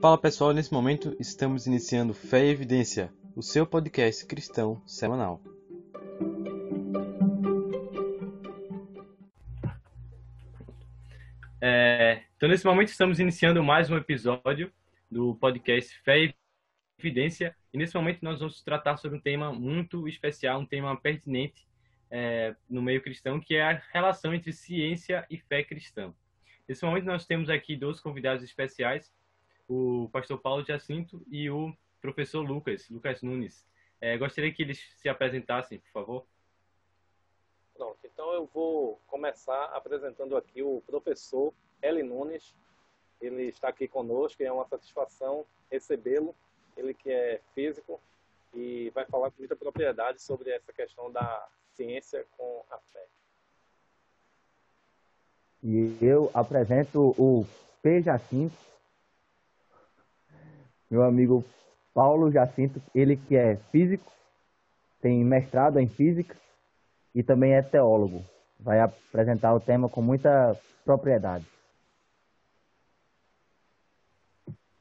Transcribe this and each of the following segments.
Fala pessoal, nesse momento estamos iniciando Fé e Evidência, o seu podcast cristão semanal. Então, nesse momento estamos iniciando mais um episódio do podcast Fé e Evidência, e nesse momento nós vamos tratar sobre um tema muito especial, um tema pertinente no meio cristão, que é a relação entre ciência e fé cristã. Nesse momento nós temos aqui dois convidados especiais, o pastor Paulo Jacinto e o professor Lucas Nunes. Gostaria que eles se apresentassem, por favor. Pronto, então eu vou começar apresentando aqui o professor Eli Nunes. Ele está aqui conosco e é uma satisfação recebê-lo. Ele que é físico e vai falar com muita propriedade sobre essa questão da ciência com a fé. E eu apresento o P. Jacinto, meu amigo Paulo Jacinto, ele que é físico, tem mestrado em física e também é teólogo. Vai apresentar o tema com muita propriedade.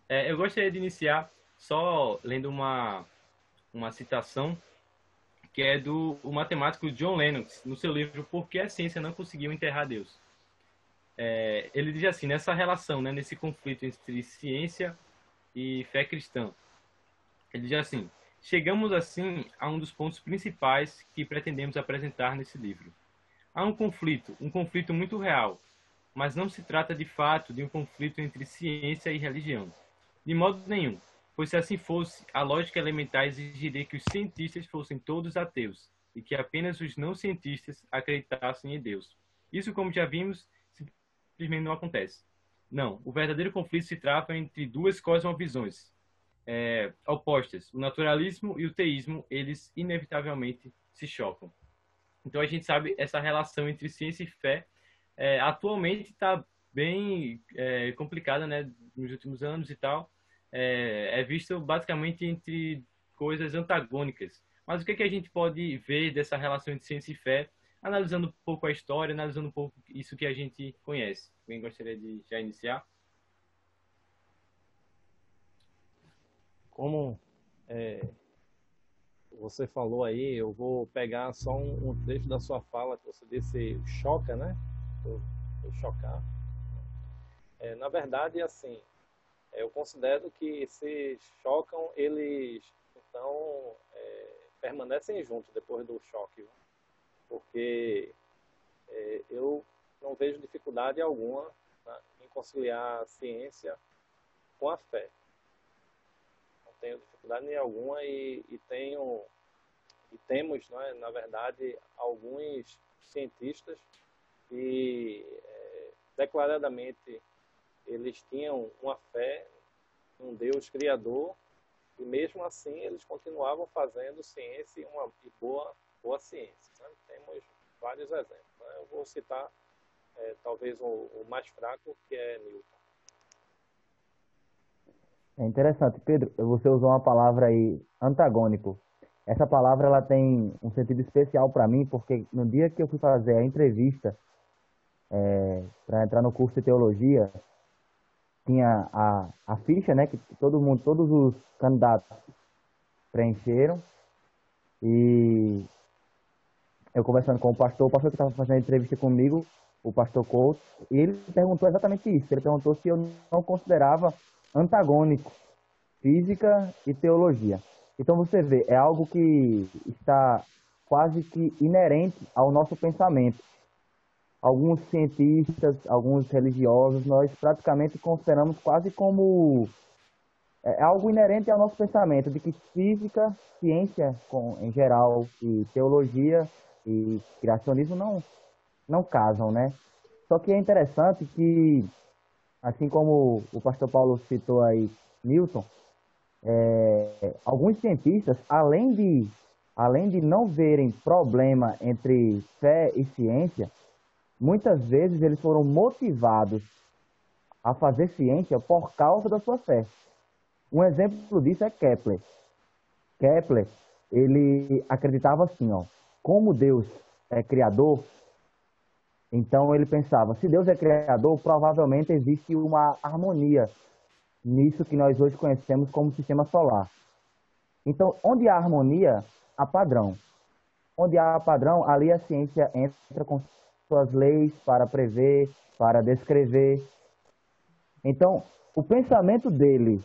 Eu gostaria de iniciar só lendo uma citação que é do matemático John Lennox, no seu livro Por que a Ciência Não Conseguiu Enterrar Deus. Ele diz assim, nessa relação, nesse conflito entre ciência e fé cristã. Ele diz assim, chegamos assim a um dos pontos principais que pretendemos apresentar nesse livro. Há um conflito muito real, mas não se trata de fato de um conflito entre ciência e religião. De modo nenhum, pois se assim fosse, a lógica elementar exigiria que os cientistas fossem todos ateus e que apenas os não cientistas acreditassem em Deus. Isso, como já vimos, simplesmente não acontece. Não, o verdadeiro conflito se trata entre duas cosmovisões opostas. O naturalismo e o teísmo, eles inevitavelmente se chocam. Então a gente sabe essa relação entre ciência e fé atualmente está bem complicada, nos últimos anos e tal. É visto basicamente entre coisas antagônicas. Mas o que a gente pode ver dessa relação entre ciência e fé, analisando um pouco a história, analisando um pouco isso que a gente conhece? Alguém gostaria de já iniciar? Como você falou aí, eu vou pegar só um trecho da sua fala, que você disse choca, né? Vou chocar. Na verdade, assim, eu considero que se chocam, eles então permanecem juntos depois do choque, viu? Porque eu não vejo dificuldade alguma, né, em conciliar a ciência com a fé. Não tenho dificuldade nenhuma e temos, né, na verdade, alguns cientistas que declaradamente eles tinham uma fé num Deus criador e mesmo assim eles continuavam fazendo ciência e boa ciência, né? Temos vários exemplos, né? Eu vou citar talvez o mais fraco, que é Newton. É interessante, Pedro, você usou uma palavra aí, antagônico. Essa palavra ela tem um sentido especial para mim, porque no dia que eu fui fazer a entrevista para entrar no curso de teologia, tinha a ficha, né, que todos os candidatos preencheram, e eu conversando com o pastor que estava fazendo a entrevista comigo, o pastor Couto, e ele perguntou exatamente isso. Ele perguntou se eu não considerava antagônico física e teologia. Então você vê, é algo que está quase que inerente ao nosso pensamento. Alguns cientistas, alguns religiosos, nós praticamente consideramos quase como algo inerente ao nosso pensamento, de que física, ciência em geral, e teologia e criacionismo não casam, né? Só que é interessante que, assim como o pastor Paulo citou aí, Newton, alguns cientistas, além de não verem problema entre fé e ciência, muitas vezes eles foram motivados a fazer ciência por causa da sua fé. Um exemplo disso é Kepler. Kepler, ele acreditava assim, como Deus é criador, então ele pensava, se Deus é criador, provavelmente existe uma harmonia nisso que nós hoje conhecemos como sistema solar. Então, onde há harmonia, há padrão. Onde há padrão, ali a ciência entra com suas leis para prever, para descrever. Então, o pensamento dele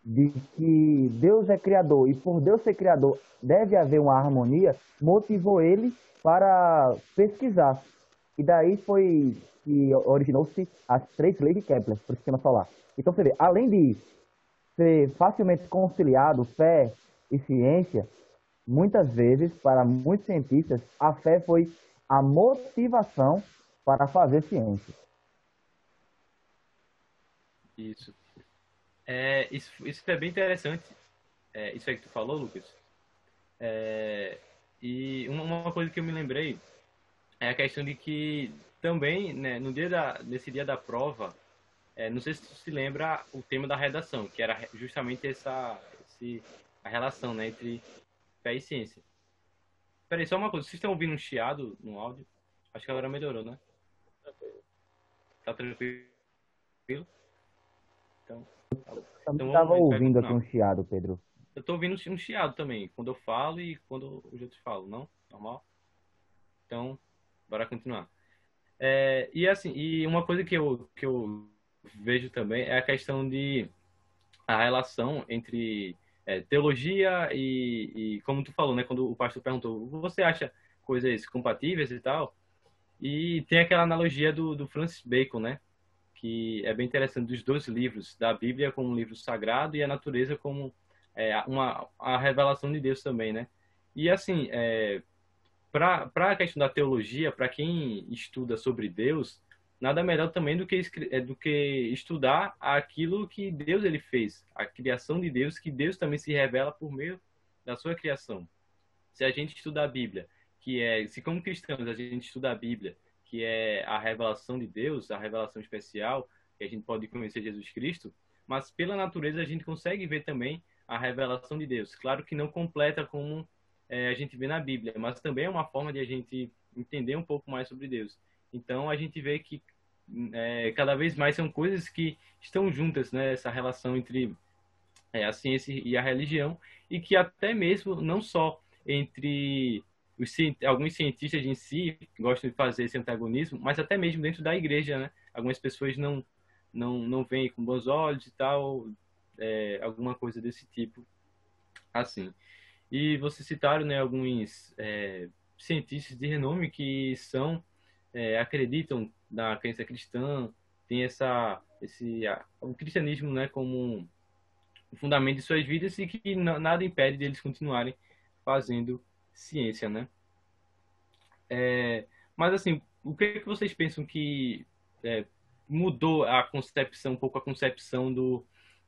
de que Deus é criador e por Deus ser criador deve haver uma harmonia, motivou ele para pesquisar. E daí foi que originou-se as 3 leis de Kepler para o sistema solar. Então você vê, além de ser facilmente conciliado fé e ciência, muitas vezes, para muitos cientistas, a fé foi a motivação para fazer ciência. Isso. Isso é bem interessante, isso aí que tu falou, Lucas. E uma coisa que eu me lembrei é a questão de que também, né, nesse dia da prova, não sei se tu se lembra o tema da redação, que era justamente a relação, né, entre fé e ciência. Peraí, só uma coisa, vocês estão ouvindo um chiado no áudio? Acho que agora melhorou, né? Tá tranquilo? Então, Também estava ouvindo aqui um chiado, Pedro. Eu tô ouvindo um chiado também, quando eu falo e quando os outros falam, não? Normal? Então, bora continuar. E assim, e uma coisa que eu vejo também é a questão de a relação entre teologia e como tu falou, né? Quando o pastor perguntou, você acha coisas compatíveis e tal? E tem aquela analogia do Francis Bacon, né? Que é bem interessante, dos 2 livros, da Bíblia como um livro sagrado e a natureza como a revelação de Deus também, né? E assim, para a questão da teologia, para quem estuda sobre Deus, nada melhor também do que estudar aquilo que Deus ele fez, a criação de Deus, que Deus também se revela por meio da sua criação. Se a gente estuda a Bíblia, se como cristãos a gente estuda a Bíblia, que é a revelação de Deus, a revelação especial, que a gente pode conhecer Jesus Cristo, mas pela natureza a gente consegue ver também a revelação de Deus. Claro que não completa como a gente vê na Bíblia, mas também é uma forma de a gente entender um pouco mais sobre Deus. Então a gente vê que cada vez mais são coisas que estão juntas, né? Essa relação entre a ciência e a religião, e que até mesmo não só entre alguns cientistas em si gostam de fazer esse antagonismo, mas até mesmo dentro da igreja, né? Algumas pessoas não veem com bons olhos e tal, alguma coisa desse tipo, assim. E vocês citaram, né, alguns cientistas de renome que acreditam na crença cristã, tem o cristianismo, né, como o fundamento de suas vidas, e que nada impede deles continuarem fazendo ciência, né? Mas assim, o que vocês pensam que mudou um pouco a concepção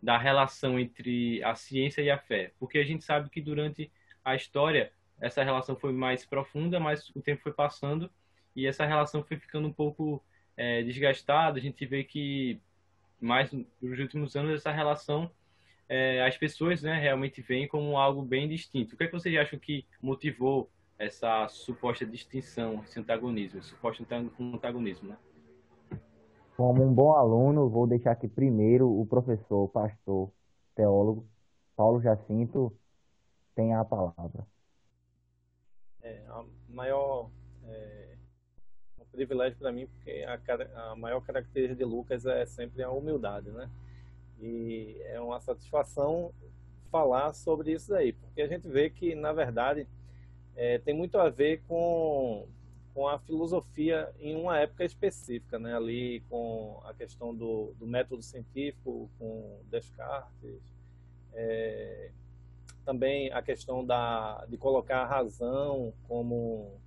da relação entre a ciência e a fé? Porque a gente sabe que durante a história essa relação foi mais profunda, mas o tempo foi passando e essa relação foi ficando um pouco desgastada. A gente vê que mais nos últimos anos essa relação as pessoas, né, realmente veem como algo bem distinto. O que vocês acham que motivou essa suposta distinção, esse antagonismo, esse suposto antagonismo, né? Como um bom aluno, vou deixar aqui primeiro o professor, pastor, teólogo, Paulo Jacinto, tem a palavra. Um privilégio para mim, porque a maior característica de Lucas é sempre a humildade, né? E é uma satisfação falar sobre isso aí, porque a gente vê que, na verdade, tem muito a ver com a filosofia em uma época específica, né? Ali com a questão do método científico, com Descartes, também a questão de colocar a razão como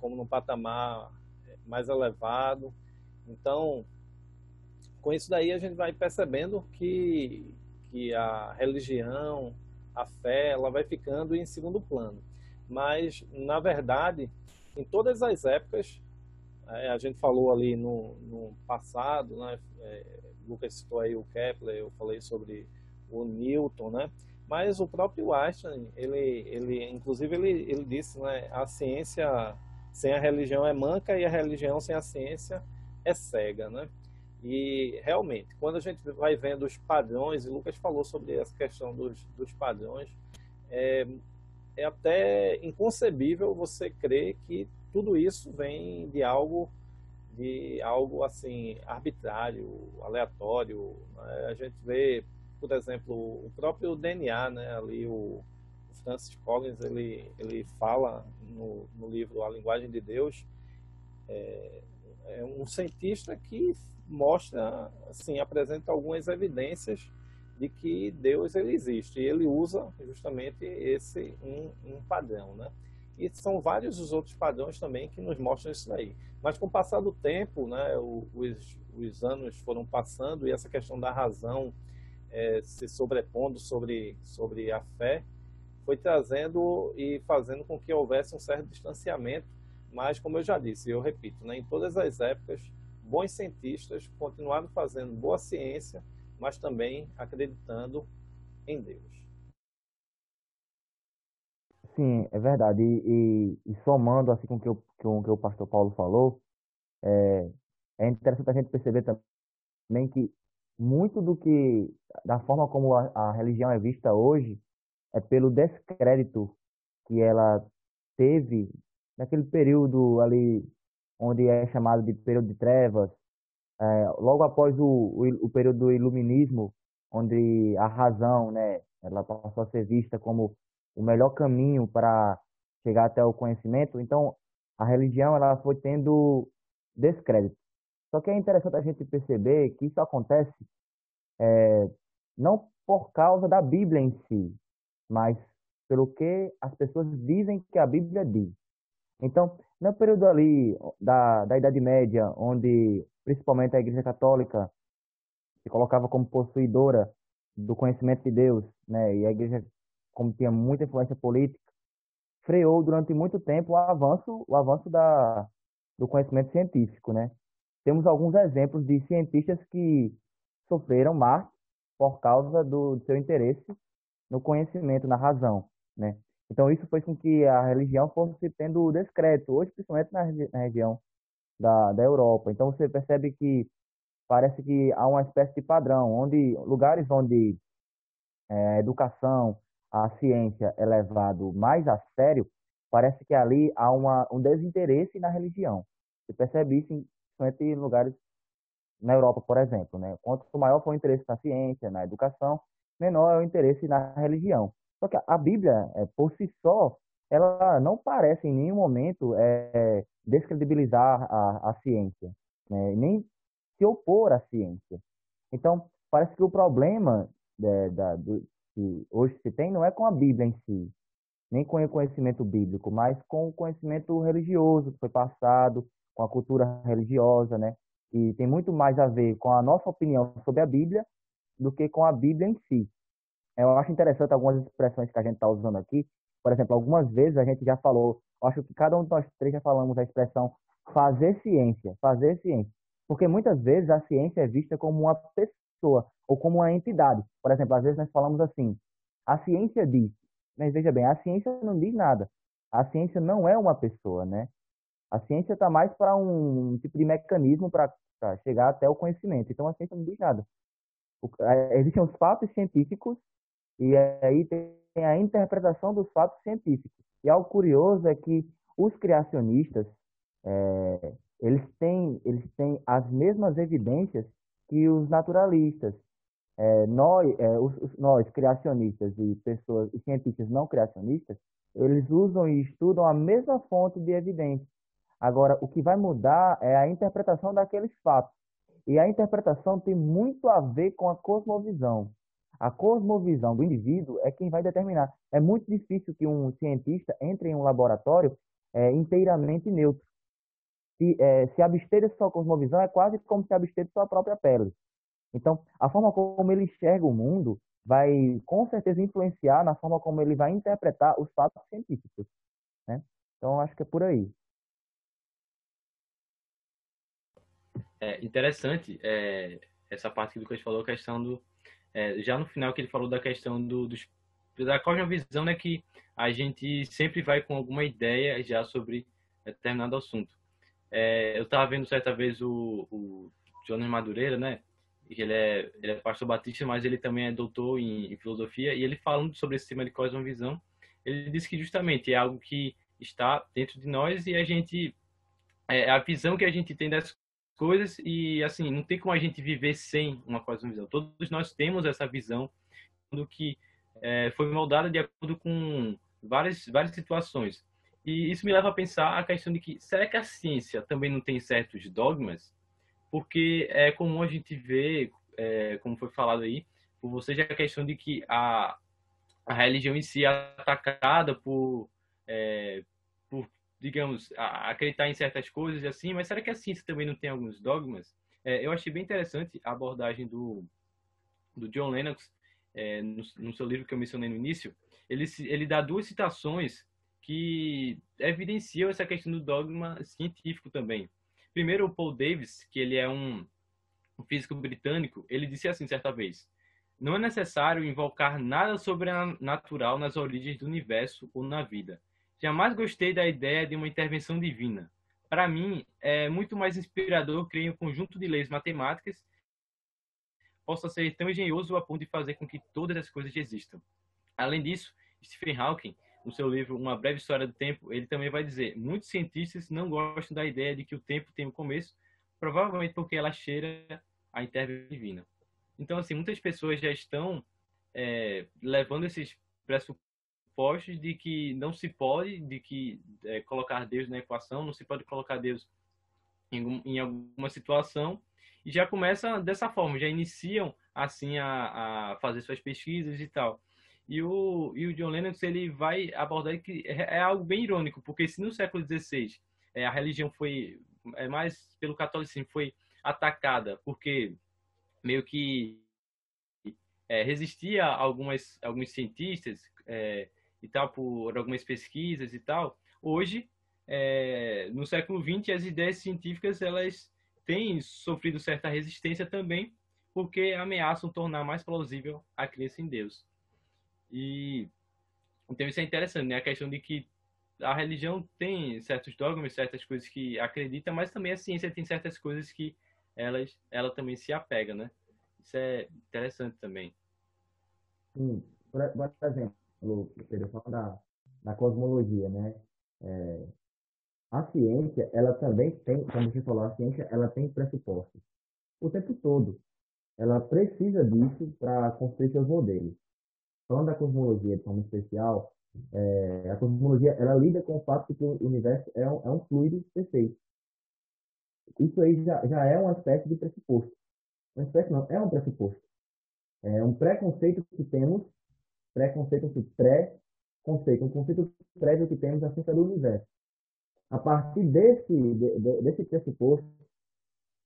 num patamar mais elevado. Então, com isso daí a gente vai percebendo que a religião, a fé, ela vai ficando em segundo plano. Mas, na verdade, em todas as épocas, a gente falou ali no passado, né? Lucas citou aí o Kepler, eu falei sobre o Newton, né? Mas o próprio Einstein, inclusive ele disse, né? A ciência sem a religião é manca e a religião sem a ciência é cega, né? E realmente, quando a gente vai vendo os padrões, e o Lucas falou sobre essa questão dos padrões, é, é até inconcebível você crer que tudo isso vem de algo assim arbitrário, aleatório, né? A gente vê, por exemplo, o próprio DNA, né? Ali o Francis Collins ele fala no livro A Linguagem de Deus, é um cientista que mostra, assim, apresenta algumas evidências de que Deus ele existe. E ele usa justamente esse um padrão, né? E são vários os outros padrões também que nos mostram isso daí. Mas com o passar do tempo, né, os anos foram passando e essa questão da razão se sobrepondo sobre a fé foi trazendo e fazendo com que houvesse um certo distanciamento. Mas, como eu já disse, eu repito, né, em todas as épocas, bons cientistas continuaram fazendo boa ciência, mas também acreditando em Deus. Sim, é verdade. E somando assim com o que o pastor Paulo falou, é, é interessante a gente perceber também que muito da forma como a religião é vista hoje, é pelo descrédito que ela teve naquele período ali, onde é chamado de período de trevas, logo após o período do iluminismo, onde a razão, né, ela passou a ser vista como o melhor caminho para chegar até o conhecimento. Então, a religião ela foi tendo descrédito. Só que é interessante a gente perceber que isso acontece não por causa da Bíblia em si, mas pelo que as pessoas dizem que a Bíblia diz. Então, no período ali da Idade Média, onde principalmente a Igreja Católica se colocava como possuidora do conhecimento de Deus, né, e a Igreja, como tinha muita influência política, freou durante muito tempo o avanço do conhecimento científico, né? Temos alguns exemplos de cientistas que sofreram morte por causa do seu interesse no conhecimento, na razão, né? Então isso fez com que a religião fosse tendo descrédito, hoje principalmente na região da Europa. Então você percebe que parece que há uma espécie de padrão, onde lugares onde a educação, a ciência é levado mais a sério, parece que ali há um desinteresse na religião. Você percebe isso principalmente em lugares na Europa, por exemplo, né? Quanto maior for o interesse na ciência, na educação, menor é o interesse na religião. Só que a Bíblia, por si só, ela não parece em nenhum momento descredibilizar a ciência, né? Nem se opor à ciência. Então, parece que o problema que hoje se tem não é com a Bíblia em si, nem com o conhecimento bíblico, mas com o conhecimento religioso que foi passado, com a cultura religiosa, né? E tem muito mais a ver com a nossa opinião sobre a Bíblia do que com a Bíblia em si. Eu acho interessante algumas expressões que a gente está usando aqui. Por exemplo, algumas vezes a gente já falou, eu acho que cada um de nós três já falamos a expressão fazer ciência. Porque muitas vezes a ciência é vista como uma pessoa ou como uma entidade. Por exemplo, às vezes nós falamos assim, a ciência diz, mas veja bem, a ciência não diz nada. A ciência não é uma pessoa, né? A ciência está mais para um tipo de mecanismo para chegar até o conhecimento. Então a ciência não diz nada. Existem os fatos científicos e aí tem a interpretação dos fatos científicos. E algo curioso é que os criacionistas, eles têm as mesmas evidências que os naturalistas. Nós, criacionistas e pessoas e cientistas não criacionistas, eles usam e estudam a mesma fonte de evidência. Agora, o que vai mudar é a interpretação daqueles fatos. E a interpretação tem muito a ver com a cosmovisão. A cosmovisão do indivíduo é quem vai determinar. É muito difícil que um cientista entre em um laboratório inteiramente neutro. Se abster de sua cosmovisão é quase como se abster de sua própria pele. Então, a forma como ele enxerga o mundo vai, com certeza, influenciar na forma como ele vai interpretar os fatos científicos, né? Então, acho que é por aí. É interessante essa parte que o Lucas falou, a questão do... já no final que ele falou da questão da cosmovisão, né, que a gente sempre vai com alguma ideia já sobre determinado assunto. Eu estava vendo certa vez Jonas Madureira, né? Ele é pastor batista, mas ele também é doutor em filosofia, e ele falando sobre esse tema de cosmovisão, ele disse que justamente é algo que está dentro de nós e a gente a visão que a gente tem das coisas e assim não tem como a gente viver sem uma cosmovisão. Todos nós temos essa visão do que foi moldada de acordo com várias situações. E isso me leva a pensar a questão de que será que a ciência também não tem certos dogmas? Porque é comum a gente ver, como foi falado aí, por você já a questão de que a religião em si é atacada por digamos, acreditar em certas coisas e assim, mas será que a ciência também não tem alguns dogmas? Eu achei bem interessante a abordagem do John Lennox, no seu livro que eu mencionei no início. Ele dá duas citações que evidenciam essa questão do dogma científico também. Primeiro, o Paul Davies, que ele é um físico britânico, ele disse assim certa vez: não é necessário invocar nada sobrenatural nas origens do universo ou na vida. Jamais gostei da ideia de uma intervenção divina. Para mim, é muito mais inspirador crer em um conjunto de leis matemáticas possa ser tão engenhoso a ponto de fazer com que todas as coisas existam. Além disso, Stephen Hawking, no seu livro Uma Breve História do Tempo, ele também vai dizer: muitos cientistas não gostam da ideia de que o tempo tem um começo, provavelmente porque ela cheira a intervenção divina. Então, assim, muitas pessoas já estão levando esses pressupostos de que não se pode, de que colocar Deus na equação, não se pode colocar Deus em alguma situação, e já começa dessa forma, já iniciam assim a fazer suas pesquisas e tal. E o John Lennox ele vai abordar que é algo bem irônico, porque se no século XVI a religião foi mais pelo catolicismo foi atacada, porque meio que resistia a alguns cientistas e tal, por algumas pesquisas e tal. Hoje, no século XX, as ideias científicas elas têm sofrido certa resistência também, porque ameaçam tornar mais plausível a crença em Deus. E então isso é interessante, né? A questão de que a religião tem certos dogmas, certas coisas que acredita, mas também a ciência tem certas coisas que ela também se apega, né? Isso é interessante também. Sim, por exemplo, Pedro, falando da cosmologia, né? É, a ciência, ela também tem, como você falou, a ciência, ela tem pressupostos. O tempo todo. Ela precisa disso para construir seus modelos. Falando da cosmologia de forma especial, a cosmologia, ela lida com o fato de que o universo é um fluido perfeito. Isso aí já é uma espécie de pressuposto. Uma espécie não, é um pressuposto. É um preconceito que temos, preconceito, pré-conceito, um conceito prévio que temos acerca do universo. A partir desse pressuposto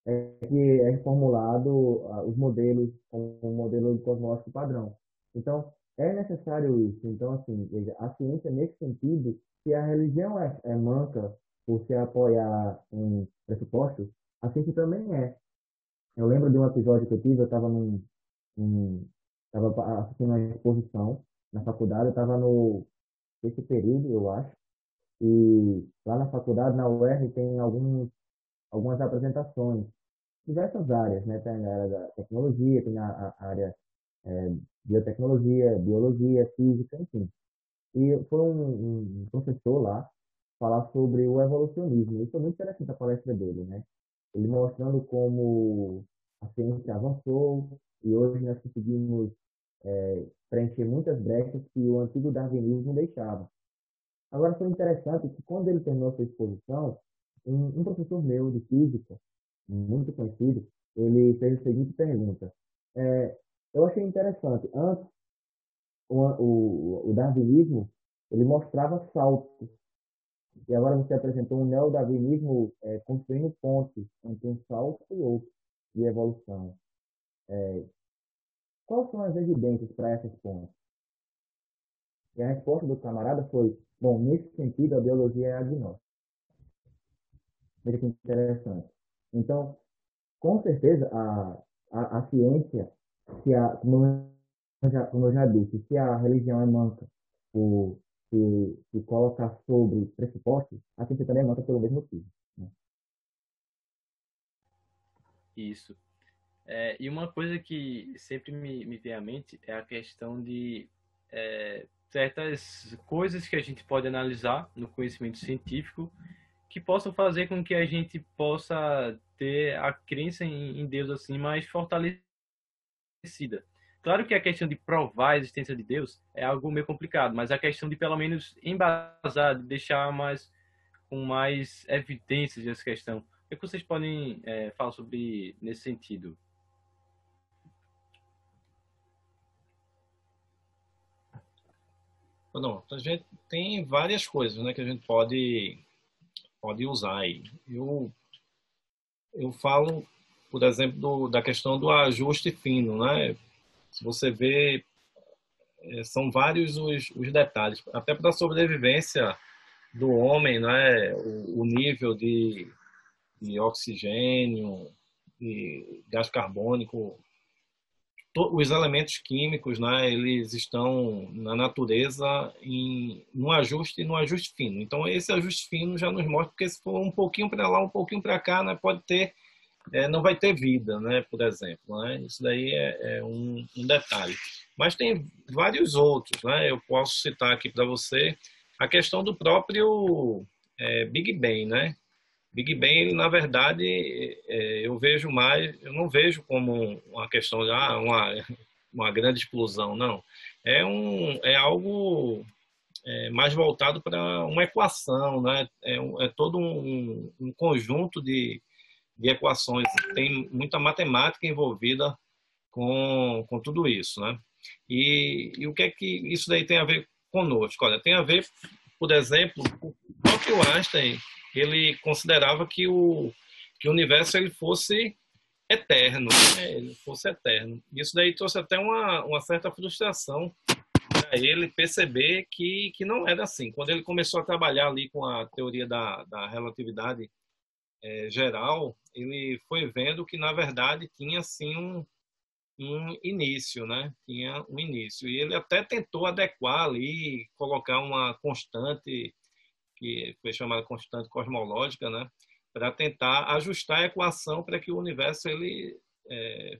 é que é formulado os modelos, como o modelo cosmológico padrão. Então, é necessário isso. Então, assim, veja, a ciência, nesse sentido, se a religião é manca por se apoiar em pressupostos, a ciência também é. Eu lembro de um episódio que eu tive, eu estava tava assistindo uma exposição na faculdade, eu estava no esse período, eu acho, e lá na faculdade, na UR, tem algumas apresentações, diversas áreas, né? Tem a área da tecnologia, tem a área biotecnologia, biologia, física, enfim. E foi um professor lá falar sobre o evolucionismo. E foi muito interessante a palestra dele, né? Ele mostrando como a ciência avançou e hoje nós conseguimos preencher muitas brechas que o antigo darwinismo deixava. Agora, foi interessante que quando ele terminou sua exposição, um professor meu de física, muito conhecido, ele fez a seguinte pergunta. É, eu achei interessante. Antes, o darwinismo, ele mostrava saltos. E agora você apresentou um neodarwinismo construindo pontes entre um salto e outro de evolução. Quais são as evidências para essas pontes? E a resposta do camarada foi, bom, nesse sentido, a biologia é agnóstica. Veja que interessante. Então, com certeza, a ciência, como eu já disse, se a religião é manca por se colocar sobre pressupostos, a ciência também é manca pelo mesmo motivo. Né? Isso. E uma coisa que sempre me vem à mente é a questão de certas coisas que a gente pode analisar no conhecimento científico que possam fazer com que a gente possa ter a crença em Deus assim mais fortalecida. Claro que a questão de provar a existência de Deus é algo meio complicado, mas a questão de pelo menos embasar, de deixar com mais evidências essa questão. O que vocês podem falar sobre nesse sentido? Pronto, a gente tem várias coisas, né, que a gente pode usar aí. Eu falo, por exemplo, da questão do ajuste fino, né? Se você vê, são vários os detalhes. Até para a sobrevivência do homem, né? O nível de oxigênio, de gás carbônico, os elementos químicos, né, eles estão na natureza no ajuste fino. Então, esse ajuste fino já nos mostra porque se for um pouquinho para lá, um pouquinho para cá, né, pode ter, não vai ter vida, né, por exemplo. Né? Isso daí é um detalhe. Mas tem vários outros. Né? Eu posso citar aqui para você a questão do próprio Big Bang, né? Big Bang, ele, na verdade, eu não vejo como uma questão de uma grande explosão, não. É algo mais voltado para uma equação, né? É todo um conjunto de equações, tem muita matemática envolvida com tudo isso, né? E o que é que isso daí tem a ver conosco? Olha, tem a ver, por exemplo, o próprio Einstein, ele considerava que o universo ele fosse eterno, né? Ele fosse eterno. Isso daí trouxe até uma certa frustração para ele perceber que não era assim. Quando ele começou a trabalhar ali com a teoria da relatividade geral, ele foi vendo que, na verdade, tinha sim um início, né? Tinha um início. E ele até tentou adequar ali, colocar uma constante que foi chamada constante cosmológica, né, para tentar ajustar a equação para que o universo ele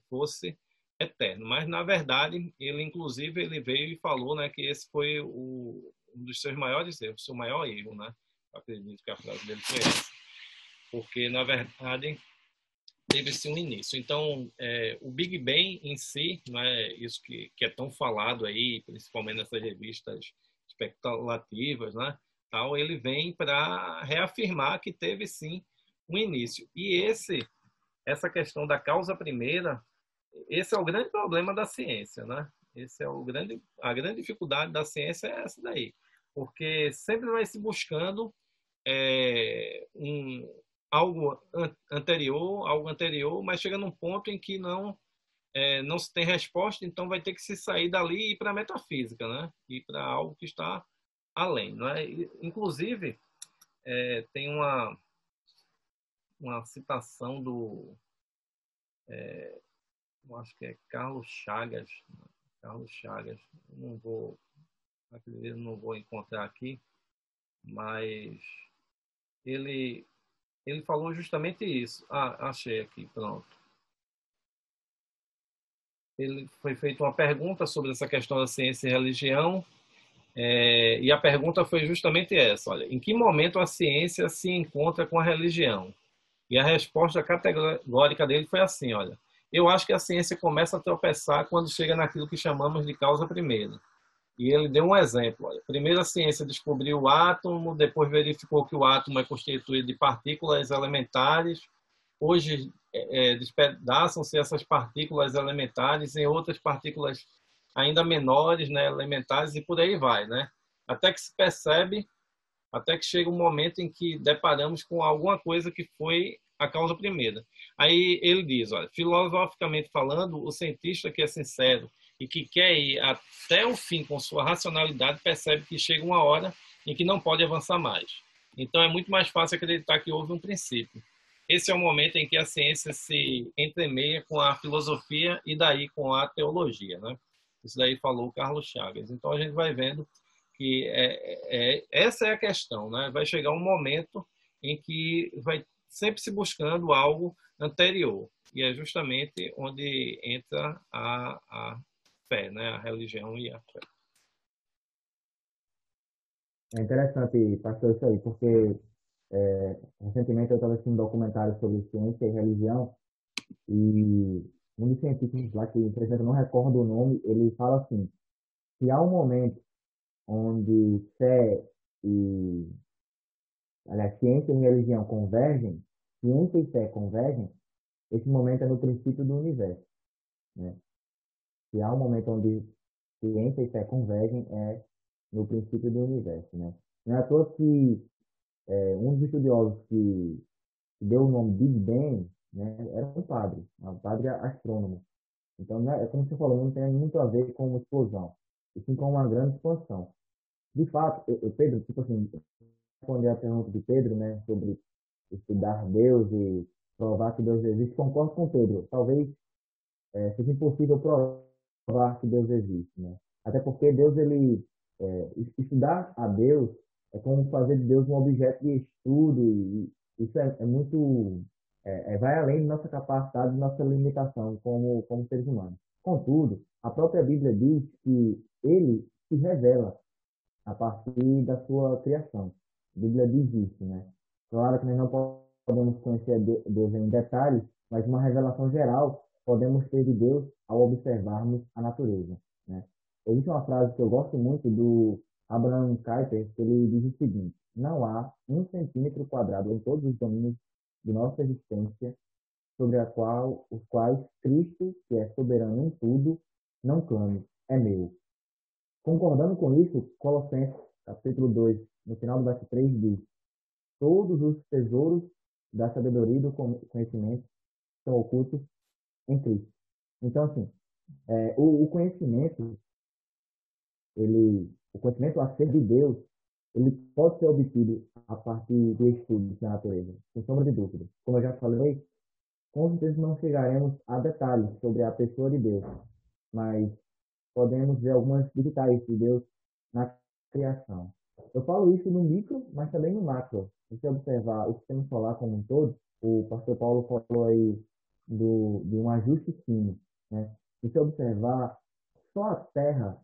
fosse eterno. Mas na verdade ele inclusive ele veio e falou, né, que esse foi um dos seus maiores erros, seu maior erro, né? Eu acredito que a frase dele foi essa, porque na verdade teve-se um início. Então o Big Bang em si, não é isso que é tão falado aí, principalmente nessas revistas especulativas, né? Ele vem para reafirmar que teve sim um início. E essa questão da causa primeira, esse é o grande problema da ciência, né? A grande dificuldade da ciência é essa daí, porque sempre vai se buscando algo anterior, mas chega num ponto em que não se tem resposta, então vai ter que se sair dali e ir para a metafísica, né? Ir para algo que está além, não é? Inclusive tem uma citação eu acho que é Carlos Chagas, não vou encontrar aqui, mas ele falou justamente isso. Achei aqui, pronto. Ele foi feita uma pergunta sobre essa questão da ciência e religião. E a pergunta foi justamente essa: olha, em que momento a ciência se encontra com a religião? E a resposta categórica dele foi assim: olha, eu acho que a ciência começa a tropeçar quando chega naquilo que chamamos de causa primeira. E ele deu um exemplo: olha, primeiro a ciência descobriu o átomo, depois verificou que o átomo é constituído de partículas elementares. Hoje despedaçam-se essas partículas elementares em outras partículas ainda menores, né, elementares, e por aí vai, né? Até que se percebe, até que chega um momento em que deparamos com alguma coisa que foi a causa primeira. Aí ele diz, olha, filosoficamente falando, o cientista que é sincero e que quer ir até o fim com sua racionalidade percebe que chega uma hora em que não pode avançar mais. Então é muito mais fácil acreditar que houve um princípio. Esse é o momento em que a ciência se entremeia com a filosofia e daí com a teologia, né? Isso daí falou o Carlos Chagas. Então a gente vai vendo que essa é a questão, né? Vai chegar um momento em que vai sempre se buscando algo anterior. E é justamente onde entra a fé, né? A religião e a fé. É interessante, pastor, isso aí, porque recentemente eu estava assistindo um documentário sobre ciência e religião, e um dos cientistas lá, que infelizmente eu não recordo o nome, ele fala assim, que há um momento onde fé e, aliás, ciência e religião convergem, ciência e fé convergem, esse momento é no princípio do universo, né? Se há um momento onde ciência e fé convergem, é no princípio do universo, né? Não é à toa que um dos estudiosos que deu o nome Big Bang, né, era um padre astrônomo. Então, né, é como você falou, não tem muito a ver com uma explosão, e sim com uma grande expansão. De fato, Pedro, tipo assim, responder a pergunta de Pedro, né, sobre estudar Deus e provar que Deus existe, concordo com Pedro. Talvez seja impossível provar que Deus existe, né? Até porque Deus, estudar a Deus é como fazer de Deus um objeto de estudo, e isso é muito, vai além de nossa capacidade, de nossa limitação como seres humanos. Contudo, a própria Bíblia diz que ele se revela a partir da sua criação. A Bíblia diz isso, né? Claro que nós não podemos conhecer Deus em detalhes, mas uma revelação geral podemos ter de Deus ao observarmos a natureza, né? Existe uma frase que eu gosto muito do Abraham Kuyper, que ele diz o seguinte: não há 1 centímetro quadrado em todos os domínios de nossa existência sobre os quais Cristo, que é soberano em tudo, não clame, é meu. Concordando com isso, Colossenses, capítulo 2, no final do verso 3, diz: todos os tesouros da sabedoria e do conhecimento são ocultos em Cristo. Então, assim, o conhecimento, o conhecimento acerca de Deus, ele pode ser obtido a partir do estudo da natureza, sem sombra de dúvida. Como eu já falei, com certeza não chegaremos a detalhes sobre a pessoa de Deus, mas podemos ver algumas detalhes de Deus na criação. Eu falo isso no micro, mas também no macro. Se você observar o sistema solar como um todo, o pastor Paulo falou aí de um ajuste fino, né? Se você observar só a Terra,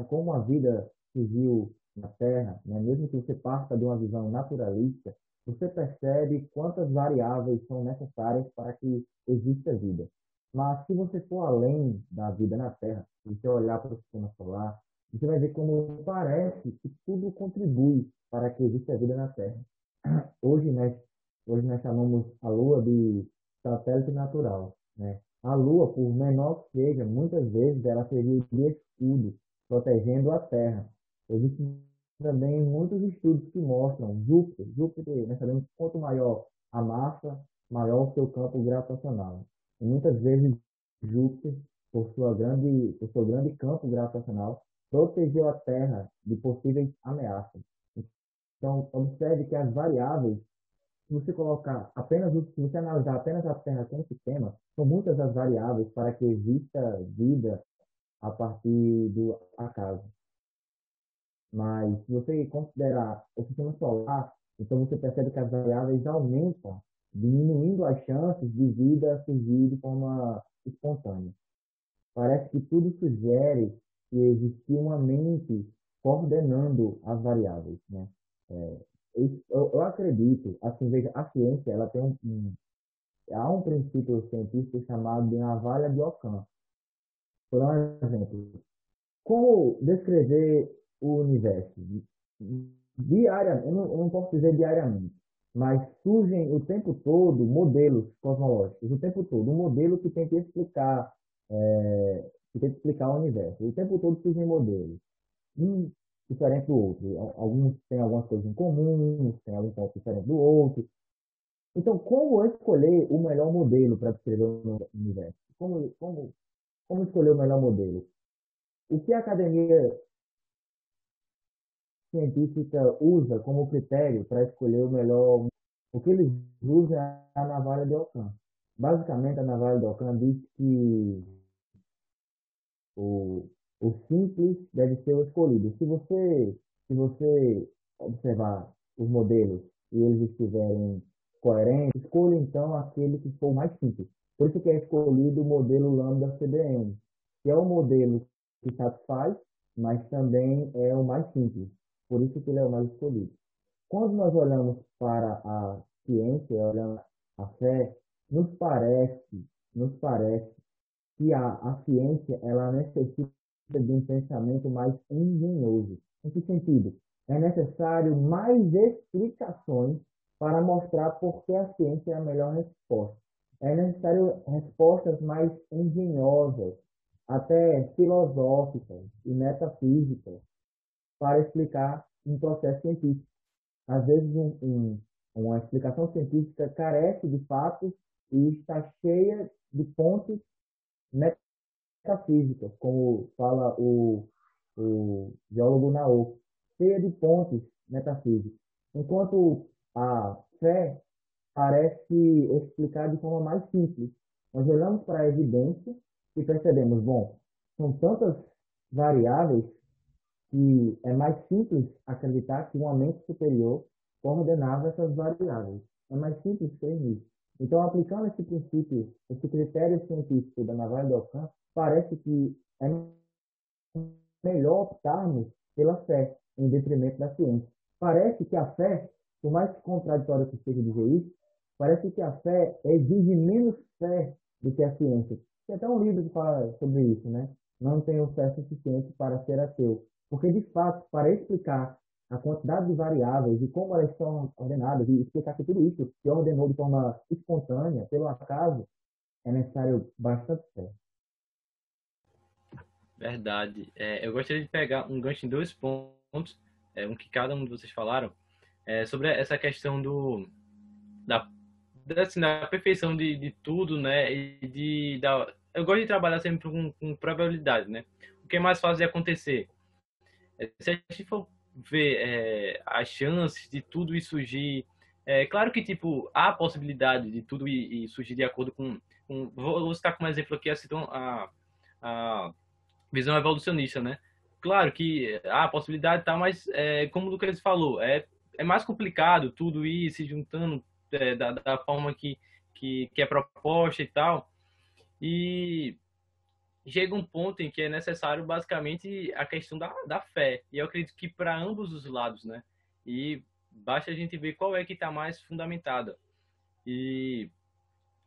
como a vida surgiu na Terra, né? Mesmo que você parta de uma visão naturalista, você percebe quantas variáveis são necessárias para que exista vida. Mas se você for além da vida na Terra, se você olhar para o sistema solar, você vai ver como parece que tudo contribui para que exista vida na Terra. Hoje, né, hoje nós chamamos a Lua de satélite natural, né? A Lua, por menor que seja, muitas vezes ela serviu de escudo, protegendo a Terra. Existem também muitos estudos que mostram Júpiter, nós sabemos que quanto maior a massa, maior o seu campo gravitacional. E muitas vezes Júpiter, por seu grande campo gravitacional, protegeu a Terra de possíveis ameaças. Então, observe que as variáveis, se você colocar se você analisar apenas a Terra como sistema, são muitas as variáveis para que exista vida a partir do acaso. Mas se você considerar o sistema solar, então você percebe que as variáveis aumentam, diminuindo as chances de vida surgir de forma espontânea. Parece que tudo sugere que existia uma mente coordenando as variáveis, né? Eu acredito, assim, veja, a ciência, ela tem há um princípio científico chamado de navalha de Ockham. Por exemplo, como descrever o universo? Diariamente, eu não posso dizer diariamente, mas surgem o tempo todo modelos cosmológicos, o tempo todo, um modelo que tenta explicar o universo. O tempo todo surgem modelos, um diferente do outro. Alguns têm algumas coisas em comum, uns têm algum ponto diferente do outro. Então, como escolher o melhor modelo para descrever o universo? Como escolher o melhor modelo? O que a academia científica usa como critério para escolher o melhor? O que eles usam é a navalha de Ockham. Basicamente, a navalha de Ockham diz que o, o simples deve ser o escolhido. Se você observar os modelos e eles estiverem coerente, escolha então aquele que for mais simples. Por isso que é escolhido o modelo Lambda CDM, que é o modelo que satisfaz, mas também é o mais simples. Por isso que ele é o mais escolhido. Quando nós olhamos para a ciência, olhamos a fé, nos parece que a ciência ela necessita de um pensamento mais engenhoso. Em que sentido? É necessário mais explicações para mostrar por que a ciência é a melhor resposta. É necessário respostas mais engenhosas, até filosóficas e metafísicas, para explicar um processo científico. Às vezes, uma explicação científica carece de fatos e está cheia de pontos metafísicas, como fala o geólogo Naoko, cheia de pontos metafísicos. Enquanto a fé parece explicar de forma mais simples. Nós olhamos para a evidência e percebemos, bom, são tantas variáveis que é mais simples acreditar que uma mente superior coordenava essas variáveis. É mais simples ser isso. Então, aplicando esse princípio, esse critério científico da navalha do Ockham, parece que é melhor optarmos pela fé em detrimento da ciência. Parece que a fé, por mais contraditório que seja dizer isso, parece que a fé exige menos fé do que a ciência. Tem até um livro que fala sobre isso, né? Não tenho fé suficiente para ser ateu. Porque, de fato, para explicar a quantidade de variáveis e como elas são ordenadas, e explicar que tudo isso se ordenou de forma espontânea, pelo acaso, é necessário bastante fé. Verdade. Eu gostaria de pegar um gancho em 2 pontos, um que cada um de vocês falaram, sobre essa questão da perfeição de tudo, né? Eu gosto de trabalhar sempre com probabilidade, né? O que é mais fácil de acontecer? Se a gente for ver as chances de tudo isso surgir, claro que tipo há a possibilidade de tudo e surgir de acordo com vou citar como exemplo aqui a visão evolucionista, né? Claro que há a possibilidade tá, mas como o Lucas falou, é mais complicado tudo ir se juntando da forma que é proposta e tal, e chega um ponto em que é necessário basicamente a questão da fé. E eu acredito que para ambos os lados, né? E basta a gente ver qual é que está mais fundamentada. E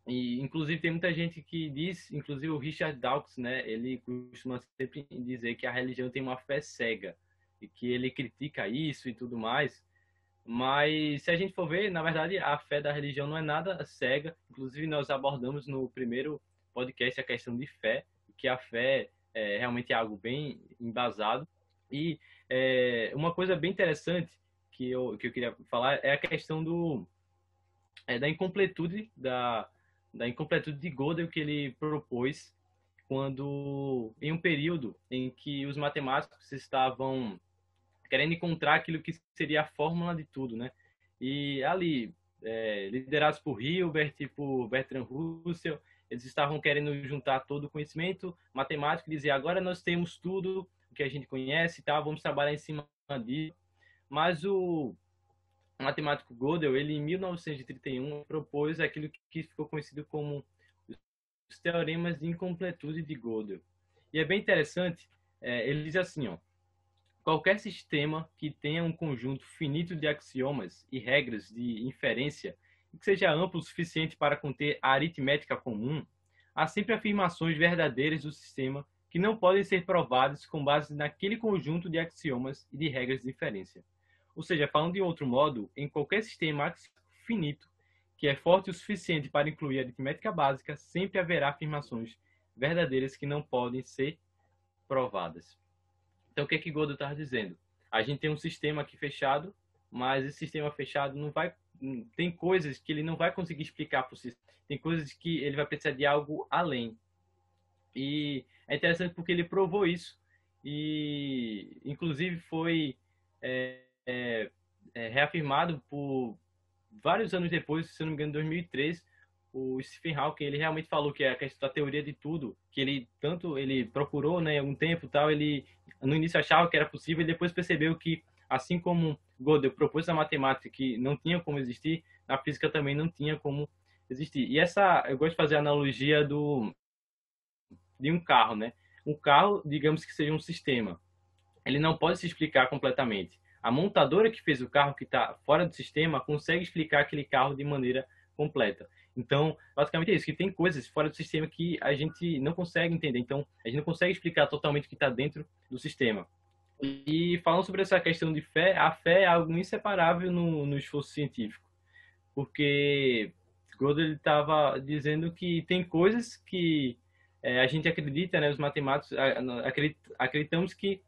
inclusive tem muita gente que diz, inclusive o Richard Dawkins, né? Ele costuma sempre dizer que a religião tem uma fé cega e que ele critica isso e tudo mais. Mas se a gente for ver, na verdade, a fé da religião não é nada cega. Inclusive nós abordamos no primeiro podcast a questão de fé, que a fé realmente é algo bem embasado. E uma coisa bem interessante que eu queria falar é a questão da incompletude da incompletude de Gödel que ele propôs quando em um período em que os matemáticos estavam querendo encontrar aquilo que seria a fórmula de tudo, né? E ali, liderados por Hilbert e por Bertrand Russell, eles estavam querendo juntar todo o conhecimento matemático e dizer, agora nós temos tudo o que a gente conhece e tal, vamos trabalhar em cima disso. Mas o matemático Gödel, ele em 1931 propôs aquilo que ficou conhecido como os teoremas de incompletude de Gödel. E é bem interessante, ele diz assim, ó, qualquer sistema que tenha um conjunto finito de axiomas e regras de inferência e que seja amplo o suficiente para conter a aritmética comum, há sempre afirmações verdadeiras do sistema que não podem ser provadas com base naquele conjunto de axiomas e de regras de inferência. Ou seja, falando de outro modo, em qualquer sistema finito que é forte o suficiente para incluir a aritmética básica, sempre haverá afirmações verdadeiras que não podem ser provadas. Então, o que é que Gödel está dizendo? A gente tem um sistema aqui fechado, mas esse sistema fechado não vai... Tem coisas que ele não vai conseguir explicar por si. Tem coisas que ele vai precisar de algo além. E é interessante porque ele provou isso. E, inclusive, foi reafirmado por vários anos depois, se eu não me engano, em 2003, o Stephen Hawking, ele realmente falou que a questão da teoria de tudo, que ele procurou, né, algum tempo e tal, ele no início achava que era possível e depois percebeu que, assim como Gödel propôs a matemática que não tinha como existir, a física também não tinha como existir. E eu gosto de fazer a analogia de um carro, né? Um carro, digamos que seja um sistema. Ele não pode se explicar completamente. A montadora que fez o carro, que está fora do sistema, consegue explicar aquele carro de maneira completa. Então, basicamente é isso, que tem coisas fora do sistema que a gente não consegue entender. Então, a gente não consegue explicar totalmente o que está dentro do sistema. E falando sobre essa questão de fé, a fé é algo inseparável no esforço científico. Porque Gödel estava dizendo que tem coisas que a gente acredita, né, os matemáticos acreditamos que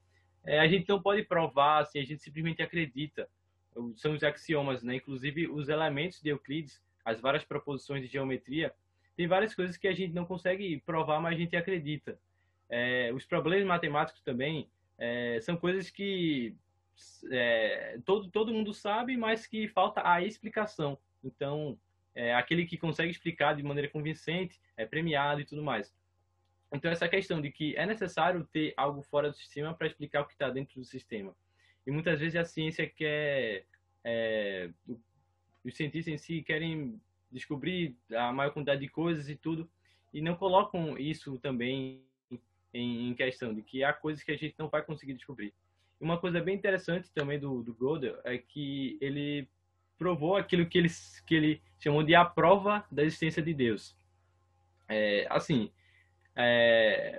a gente não pode provar, assim, a gente simplesmente acredita. São os axiomas, né? Inclusive os elementos de Euclides, as várias proposições de geometria, tem várias coisas que a gente não consegue provar, mas a gente acredita. Os problemas matemáticos também são coisas que todo mundo sabe, mas que falta a explicação. Então, aquele que consegue explicar de maneira convincente é premiado e tudo mais. Então, essa questão de que é necessário ter algo fora do sistema para explicar o que está dentro do sistema. E muitas vezes a ciência quer... os cientistas em si querem descobrir a maior quantidade de coisas e tudo, e não colocam isso também em questão, de que há coisas que a gente não vai conseguir descobrir. E uma coisa bem interessante também do Gödel é que ele provou aquilo que ele chamou de a prova da existência de Deus. Assim...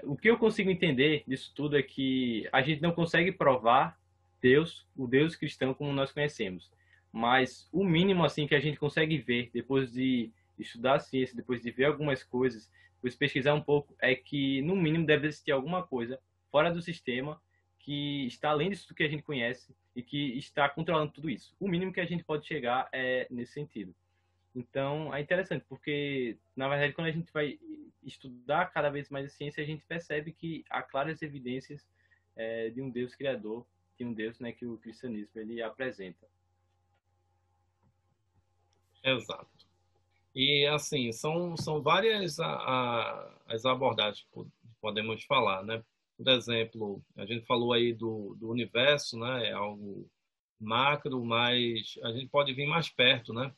o que eu consigo entender disso tudo é que a gente não consegue provar Deus, o Deus cristão como nós conhecemos, mas o mínimo assim que a gente consegue ver depois de estudar a ciência, depois de ver algumas coisas, depois de pesquisar um pouco, é que no mínimo deve existir alguma coisa fora do sistema que está além disso que a gente conhece e que está controlando tudo isso. O mínimo que a gente pode chegar é nesse sentido. Então, é interessante, porque, na verdade, quando a gente vai estudar cada vez mais a ciência, a gente percebe que há claras evidências de um Deus criador, de um Deus, né, que o cristianismo ele apresenta. Exato. E, assim, são várias as abordagens que podemos falar, né? Por exemplo, a gente falou aí do universo, né? É algo macro, mas a gente pode vir mais perto, né?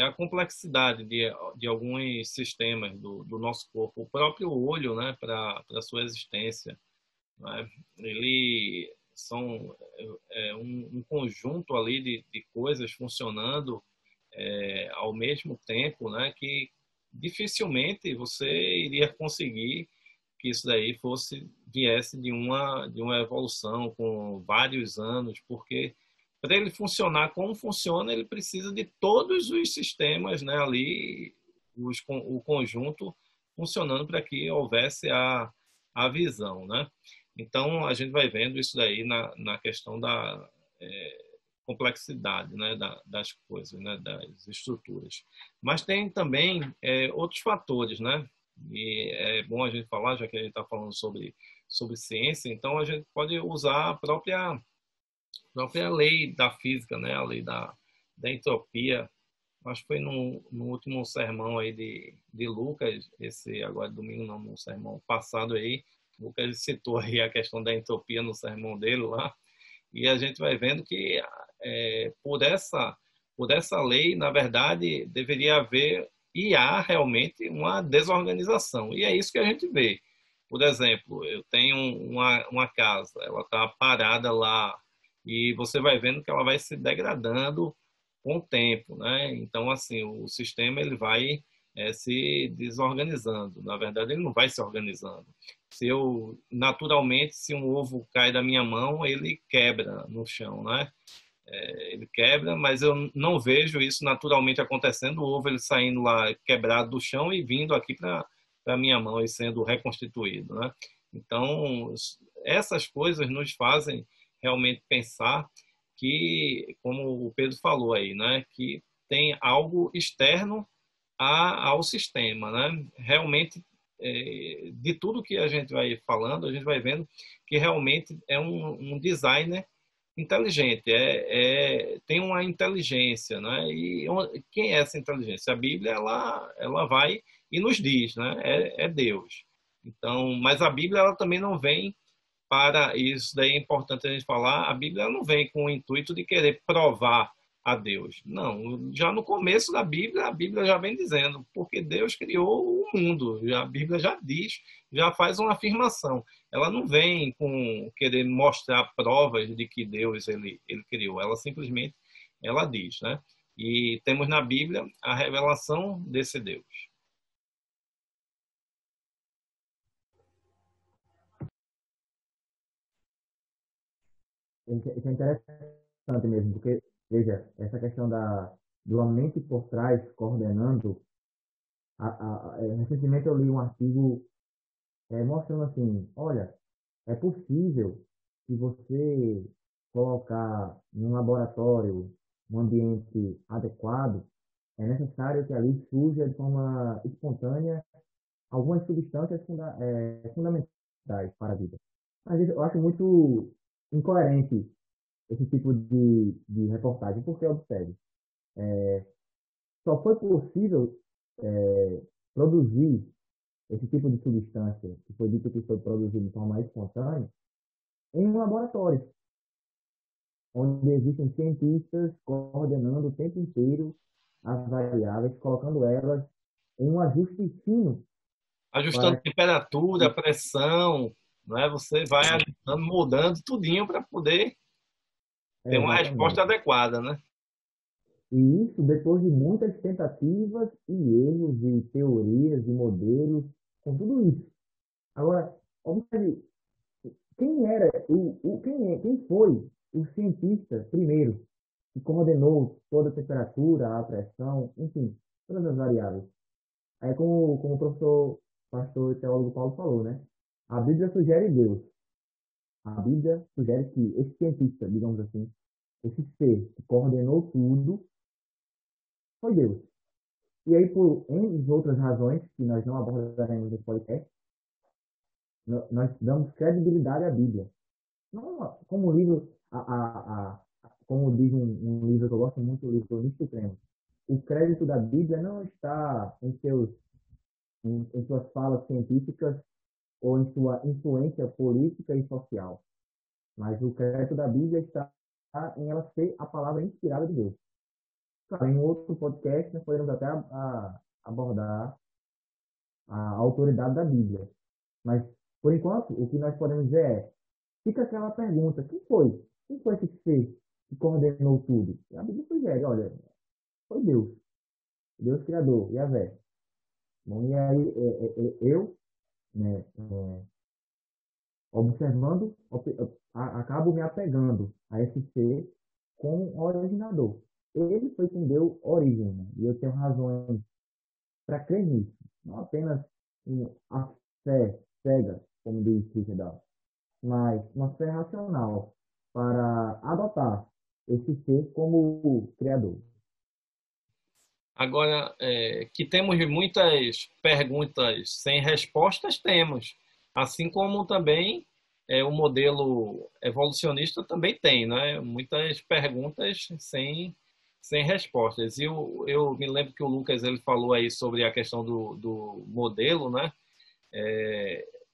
A complexidade de alguns sistemas do nosso corpo, o próprio olho, né, para a sua existência, né? Ele são um conjunto ali de coisas funcionando ao mesmo tempo, né, que dificilmente você iria conseguir que isso daí viesse de uma evolução com vários anos, porque para ele funcionar como funciona, ele precisa de todos os sistemas, né, ali, o conjunto funcionando para que houvesse a visão, né? Então, a gente vai vendo isso daí na questão da complexidade, né, das coisas, né, das estruturas. Mas tem também outros fatores, né? E é bom a gente falar, já que a gente está falando sobre ciência, então a gente pode usar a própria lei da física, né? A lei da entropia. Acho que foi no último sermão aí de Lucas, esse agora domingo não, no sermão passado aí, Lucas citou aí a questão da entropia no sermão dele lá, e a gente vai vendo que por essa lei, na verdade, deveria haver e há realmente uma desorganização, e é isso que a gente vê. Por exemplo, eu tenho uma casa, ela está parada lá, e você vai vendo que ela vai se degradando com o tempo, né? Então, assim, o sistema ele vai se desorganizando. Na verdade, ele não vai se organizando. Naturalmente, se um ovo cai da minha mão, ele quebra no chão, né? Ele quebra, mas eu não vejo isso naturalmente acontecendo, o ovo ele saindo lá quebrado do chão e vindo aqui para a minha mão e sendo reconstituído, né? Então, essas coisas nos fazem realmente pensar que, como o Pedro falou aí, né, que tem algo externo ao sistema, né? Realmente, de tudo que a gente vai falando, a gente vai vendo que realmente é um designer inteligente, tem uma inteligência, né? E quem é essa inteligência? A Bíblia ela vai e nos diz, né? É Deus. Então, mas a Bíblia ela também não vem para isso, daí é importante a gente falar, a Bíblia não vem com o intuito de querer provar a Deus. Não, já no começo da Bíblia, a Bíblia já vem dizendo, porque Deus criou o mundo, a Bíblia já diz, já faz uma afirmação. Ela não vem com querer mostrar provas de que Deus ele criou, ela simplesmente ela diz, né? E temos na Bíblia a revelação desse Deus. Isso é interessante mesmo, porque, veja, essa questão do a mente por trás coordenando, recentemente eu li um artigo mostrando assim, olha, é possível que você colocar num laboratório, um ambiente adequado, é necessário que ali surja de forma espontânea algumas substâncias fundamentais para a vida. Às vezes eu acho muito incoerente esse tipo de reportagem, porque observe, só foi possível produzir esse tipo de substância, que foi dito que foi produzido de forma espontânea, em um laboratório, onde existem cientistas coordenando o tempo inteiro as variáveis, colocando elas em um ajuste fino Ajustando para temperatura, que pressão, né? Você vai ajustando, mudando tudinho para poder ter uma resposta exatamente. adequada, né? E isso depois de muitas tentativas e erros de teorias, de modelos, com tudo isso. Agora, observe, quem foi o cientista primeiro que coordenou toda a temperatura, a pressão, enfim, todas as variáveis? Aí, como o professor, pastor e teólogo Paulo falou, né? A Bíblia sugere Deus. A Bíblia sugere que esse cientista, digamos assim, esse ser que coordenou tudo, foi Deus. E aí, por N outras razões, que nós não abordaremos nesse podcast, nós damos credibilidade à Bíblia. Não, como o livro, como diz um livro que eu gosto muito, o livro Nisto Supremo, o crédito da Bíblia não está em suas falas científicas ou em sua influência política e social, mas o crédito da Bíblia está em ela ser a palavra inspirada de Deus. Claro, em outro podcast, nós podemos até abordar a autoridade da Bíblia, mas, por enquanto, o que nós podemos dizer fica aquela pergunta, quem foi? Quem foi esse ser que coordenou tudo? E a Bíblia sugere, olha, foi Deus, Deus Criador, Yahvé. Bom, e aí eu, né, observando, acabo me apegando a esse ser como originador. Ele foi quem deu origem, né? E eu tenho razões para crer nisso. Não apenas a fé cega, como diz Richard Dawkins, mas uma fé racional para adotar esse ser como criador. Agora, que temos muitas perguntas sem respostas, temos. Assim como também o modelo evolucionista também tem, né? Muitas perguntas sem respostas. E eu me lembro que o Lucas ele falou aí sobre a questão do modelo, né?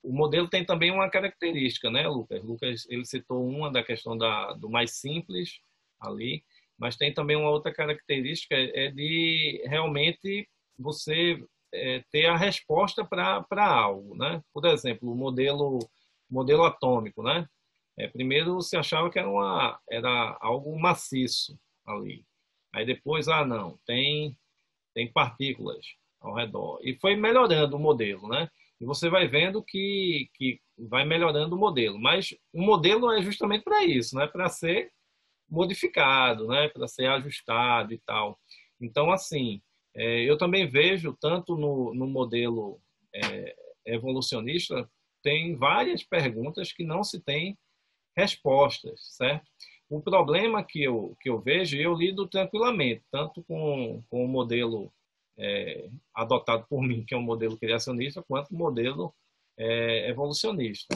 O modelo tem também uma característica, né, Lucas? Lucas ele citou uma da questão do mais simples ali, mas tem também uma outra característica de realmente você ter a resposta para algo, né? Por exemplo, o modelo atômico, né? Primeiro se achava que era algo maciço ali, aí depois não, tem partículas ao redor e foi melhorando o modelo, né? E você vai vendo que vai melhorando o modelo, mas o modelo é justamente para isso, né? Para ser modificado, né? Para ser ajustado e tal. Então, assim, eu também vejo, tanto no modelo evolucionista, tem várias perguntas que não se tem respostas, certo? O problema que eu vejo, eu lido tranquilamente, tanto com o modelo adotado por mim, que é um modelo criacionista, quanto o modelo evolucionista.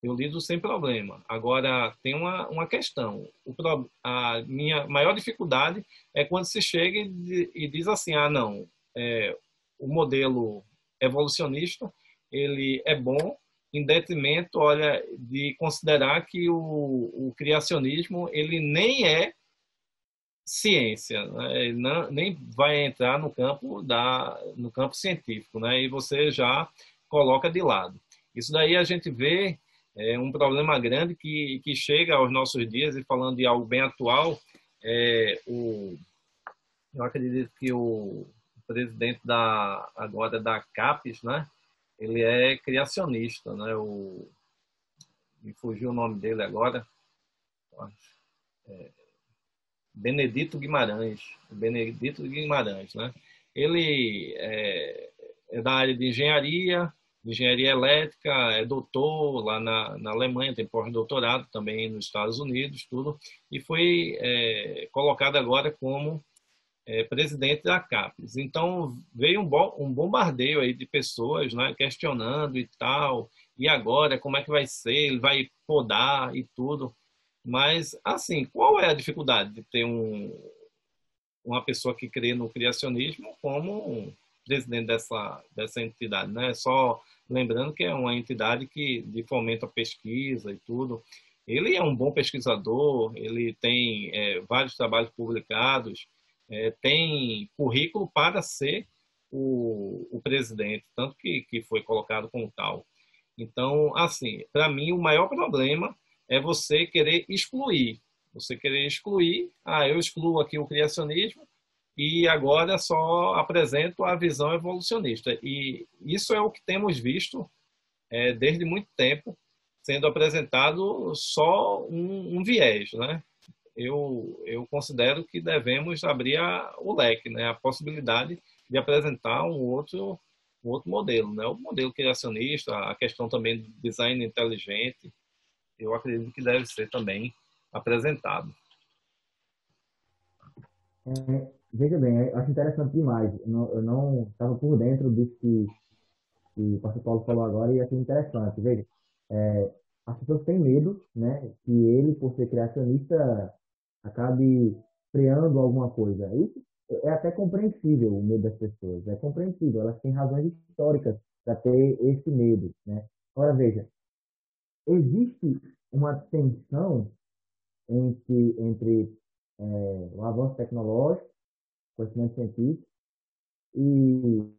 Eu lido sem problema. Agora, tem uma questão. A minha maior dificuldade é quando se chega e diz assim, não, o modelo evolucionista ele é bom em detrimento, olha, de considerar que o criacionismo ele nem é ciência, né? Ele nem vai entrar no campo científico, né? E você já coloca de lado. Isso daí a gente vê um problema grande que chega aos nossos dias, e falando de algo bem atual, eu acredito que o presidente agora da CAPES, né? Ele é criacionista, né? Me fugiu o nome dele agora. Benedito Guimarães, né? Ele é da área de engenharia elétrica, é doutor lá na Alemanha, tem pós-doutorado também nos Estados Unidos, tudo, e foi colocado agora como presidente da CAPES. Então, veio um bombardeio aí de pessoas, né, questionando e tal, e agora, como é que vai ser? Ele vai podar e tudo. Mas, assim, qual é a dificuldade de ter uma pessoa que crê no criacionismo como um presidente dessa entidade, né? Só lembrando que é uma entidade de fomenta pesquisa e tudo. Ele é um bom pesquisador, ele tem vários trabalhos publicados, tem currículo para ser o presidente, tanto que foi colocado como tal. Então, assim, para mim, o maior problema é você querer excluir. Você querer excluir, eu excluo aqui o criacionismo e agora só apresento a visão evolucionista. E isso é o que temos visto desde muito tempo, sendo apresentado só um viés, né? Eu considero que devemos abrir o leque, né? A possibilidade de apresentar um outro modelo, né? O modelo criacionista, a questão também do design inteligente, eu acredito que deve ser também apresentado. Veja bem, eu acho interessante demais. Eu não estava por dentro disso que o pastor Paulo falou agora e achei interessante. Veja, as pessoas têm medo, né, que ele, por ser criacionista, acabe freando alguma coisa. Isso é até compreensível, o medo das pessoas. É compreensível, elas têm razões históricas para ter esse medo, né? Agora, veja, existe uma tensão entre o avanço tecnológico, conhecimento científico e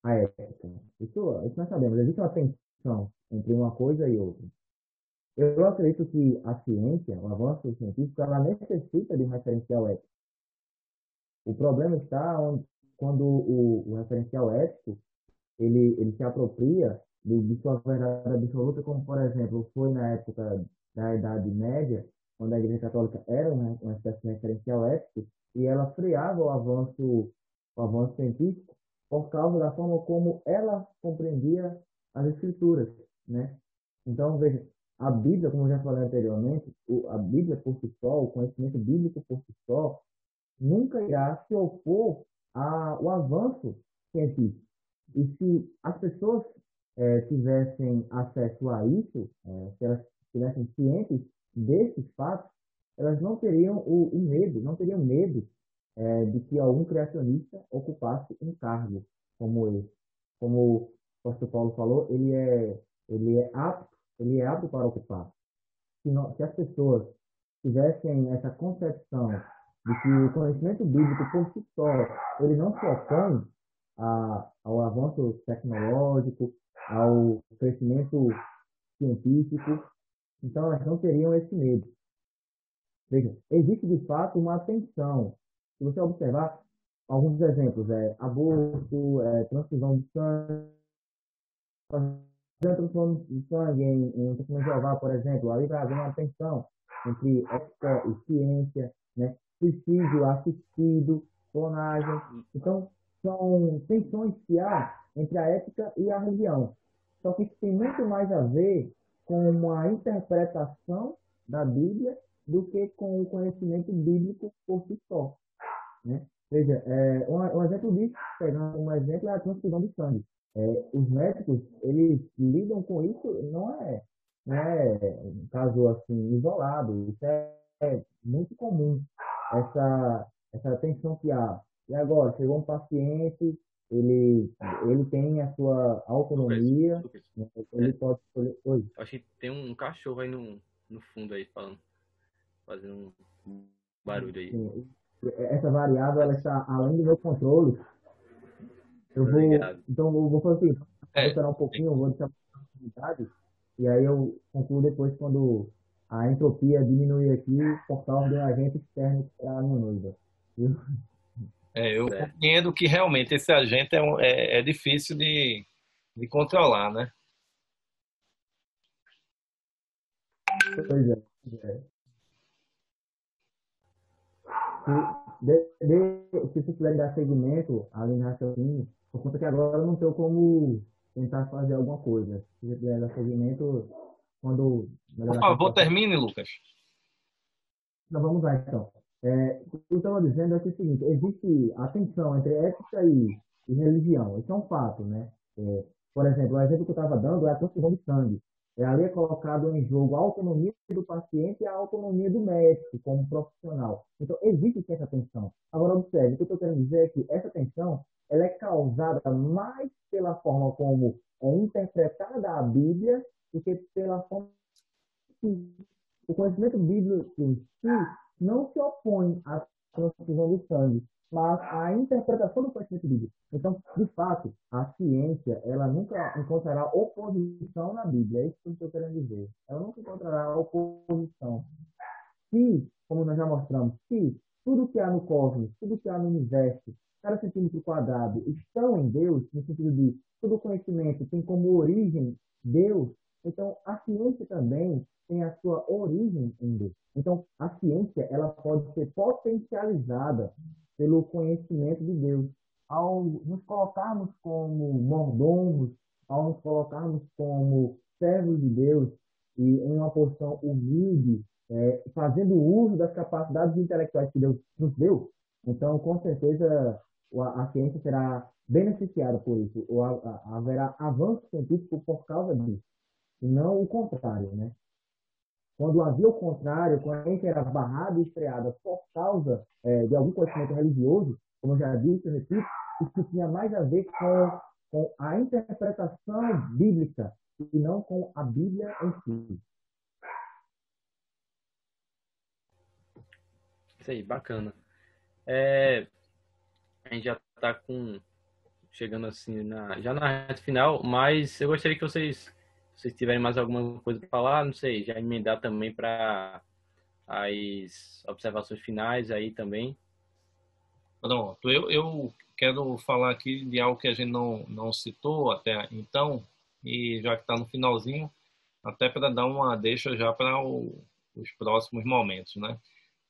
a ética. Isso nós sabemos, existe uma tensão entre uma coisa e outra. Eu acredito que a ciência, o avanço científico, ela necessita de um referencial ético. O problema está quando o referencial ético ele se apropria de sua verdade absoluta, como, por exemplo, foi na época da Idade Média, quando a Igreja Católica era uma espécie de referencial ético, e ela freava o avanço científico por causa da forma como ela compreendia as Escrituras, né? Então, veja, a Bíblia, como eu já falei anteriormente, a Bíblia por si só, o conhecimento bíblico por si só, nunca irá se opor ao avanço científico. E se as pessoas tivessem acesso a isso, se elas estivessem cientes desses fatos, elas não teriam o medo, não teriam medo de que algum criacionista ocupasse um cargo como esse. Como o pastor Paulo falou, ele é apto para ocupar. Se as pessoas tivessem essa concepção de que o conhecimento bíblico por si só, ele não se opõe ao avanço tecnológico, ao crescimento científico, então elas não teriam esse medo. Veja, existe de fato uma tensão. Se você observar alguns exemplos, aborto, transfusão de sangue, transfusão de sangue em testemunho de Jeová, por exemplo, aí vai haver uma tensão entre ética e ciência, né? Suicídio assistido, clonagem. Então, são tensões que há entre a ética e a religião. Só que isso tem muito mais a ver com uma interpretação da Bíblia do que com o conhecimento bíblico por si só, né? Veja, um exemplo disso, pegando um exemplo, é a transfusão de sangue. Os médicos, eles lidam com isso, não é um caso assim isolado, isso é muito comum, essa tensão que há. E agora, chegou um paciente, ele tem a sua autonomia, Lucas, né? Ele pode escolher. Oi. eu achei que tem um cachorro aí no fundo aí, fazendo um barulho aí. Sim. essa variável ela está além do meu controle. Obrigado. Então eu vou fazer assim, vou É, esperar um pouquinho, eu vou deixar a oportunidade, e aí eu concluo depois quando a entropia diminuir aqui por causa de um agente externo que é a minha noiva. Viu? eu É, compreendo que realmente esse agente é difícil de controlar, né? Pois é. Pois é. Se vocês puderem dar segmento ali no raciocínio, por conta que agora eu não tenho como tentar fazer alguma coisa. Se vocês puderem dar segmento, quando Por melhorar a favor, situação. termine, Lucas. Então, vamos lá, então. O que eu estava dizendo é que é o seguinte, existe a tensão entre ética e religião. Isso é um fato, né? Por exemplo, o exemplo que eu estava dando é a transfusão de sangue. Ali é colocado em jogo a autonomia do paciente e a autonomia do médico como profissional. Então, existe sim essa tensão. Agora, observe, o que eu estou querendo dizer é que essa tensão ela é causada mais pela forma como é interpretada a Bíblia do que pela forma que o conhecimento bíblico em si não se opõe à transfusão do sangue, mas à interpretação do conhecimento bíblico. Então, de fato, a ciência, ela nunca encontrará oposição na Bíblia. É isso que eu estou querendo dizer. Ela nunca encontrará oposição. Se, como nós já mostramos, se tudo que há no cosmos, tudo que há no universo, cada centímetro quadrado estão em Deus, no sentido de todo conhecimento tem como origem Deus, então a ciência também tem a sua origem em Deus. Então, a ciência ela pode ser potencializada pelo conhecimento de Deus. Ao nos colocarmos como mordomos, ao nos colocarmos como servos de Deus e em uma posição humilde, fazendo uso das capacidades intelectuais que Deus nos deu, então, com certeza, a ciência será beneficiada por isso, ou haverá avanço científico por causa disso, e não o contrário, né? Quando havia o contrário, quando a gente era barrada e estreada por causa de algum conhecimento religioso, como eu já disse, eu repito, isso tinha mais a ver com a interpretação bíblica e não com a Bíblia em si. isso aí, bacana. A gente já está chegando assim já na reta final, mas eu gostaria que vocês tiverem mais alguma coisa para falar, não sei, já emendar também para as observações finais aí também. Pronto, eu quero falar aqui de algo que a gente não citou até então, e já que está no finalzinho, até para dar uma deixa já para os próximos momentos, né?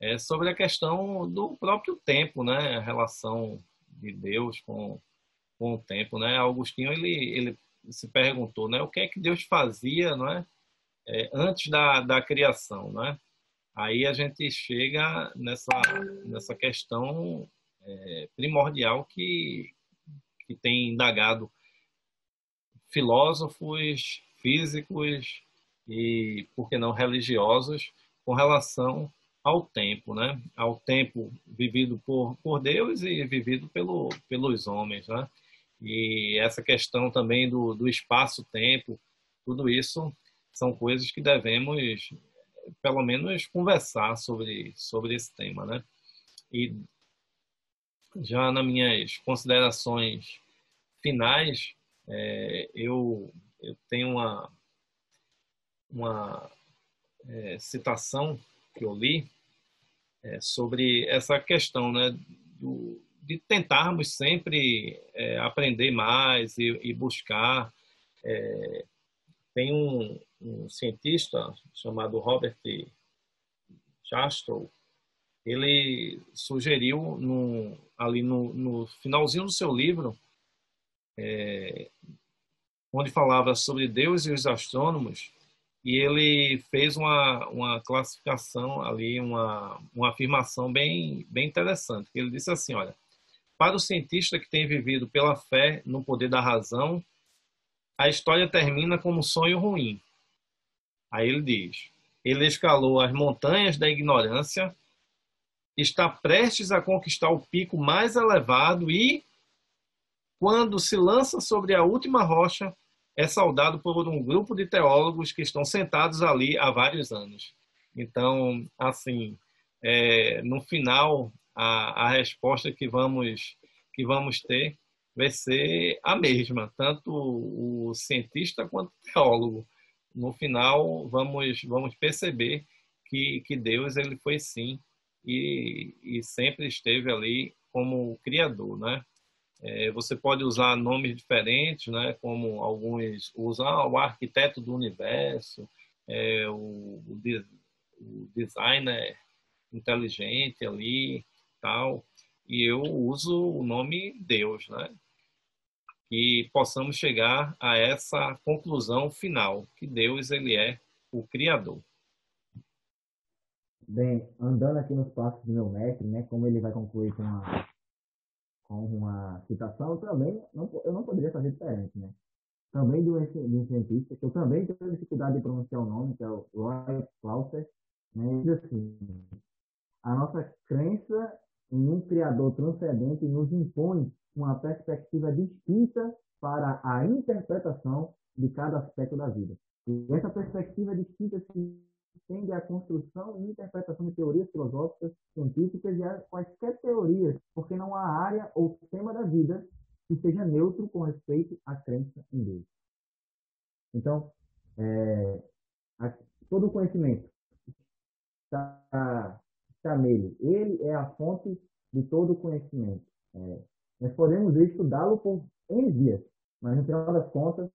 É sobre a questão do próprio tempo, né? A relação de Deus com o tempo, né? Agostinho, ele se perguntou, né? O que é que Deus fazia, não é? Antes da criação, né? Aí a gente chega nessa questão primordial que tem indagado filósofos, físicos e, por que não, religiosos com relação ao tempo, né? Ao tempo vivido por Deus e vivido pelos homens, né? E essa questão também do espaço-tempo, tudo isso são coisas que devemos, pelo menos, conversar sobre esse tema, né? E já nas minhas considerações finais, eu tenho uma citação que eu li sobre essa questão, né, de tentarmos sempre aprender mais e buscar. Tem um cientista chamado Robert Jastrow. Ele sugeriu ali no finalzinho do seu livro, onde falava sobre Deus e os astrônomos, e ele fez uma classificação ali, uma afirmação bem interessante. Ele disse assim, olha, para o cientista que tem vivido pela fé no poder da razão, a história termina como um sonho ruim. Aí ele diz, ele escalou as montanhas da ignorância, está prestes a conquistar o pico mais elevado e, quando se lança sobre a última rocha, é saudado por um grupo de teólogos que estão sentados ali há vários anos. Então, assim, no final, a resposta que vamos ter vai ser a mesma, tanto o cientista quanto o teólogo. No final, vamos perceber que Deus ele foi sim e sempre esteve ali como o Criador, né? Você pode usar nomes diferentes, né? Como alguns usam o arquiteto do universo, o designer inteligente ali, tal. E eu uso o nome Deus, né? Que possamos chegar a essa conclusão final, que Deus ele é o Criador. Bem, andando aqui nos passos do meu mestre, né, como ele vai concluir com uma citação, eu não poderia fazer diferente, né? Também de um cientista, que eu também tenho dificuldade de pronunciar o nome, que é o Roy Clauser, né? Ele diz assim: a nossa crença em um Criador transcendente nos impõe uma perspectiva distinta para a interpretação de cada aspecto da vida. E essa perspectiva distinta se estende à construção e interpretação de teorias filosóficas, científicas e a quaisquer teorias, porque não há área ou tema da vida que seja neutro com respeito à crença em Deus. Então, é, todo o conhecimento está nele. Ele é a fonte de todo o conhecimento. Nós podemos estudá-lo por N dias, mas no final das contas,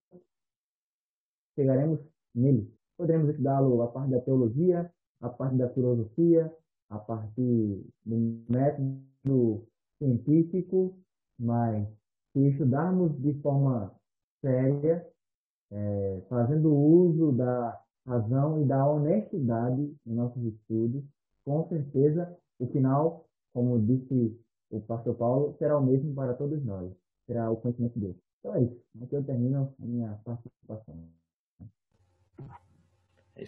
chegaremos nele. Poderemos estudá-lo a parte da teologia, a parte da filosofia, a parte do método científico, mas se estudarmos de forma séria, fazendo uso da razão e da honestidade em nossos estudos, com certeza o final, como disse o pastor Paulo, será o mesmo para todos nós, será o conhecimento de Deus. Então é isso, aqui eu termino a minha participação. É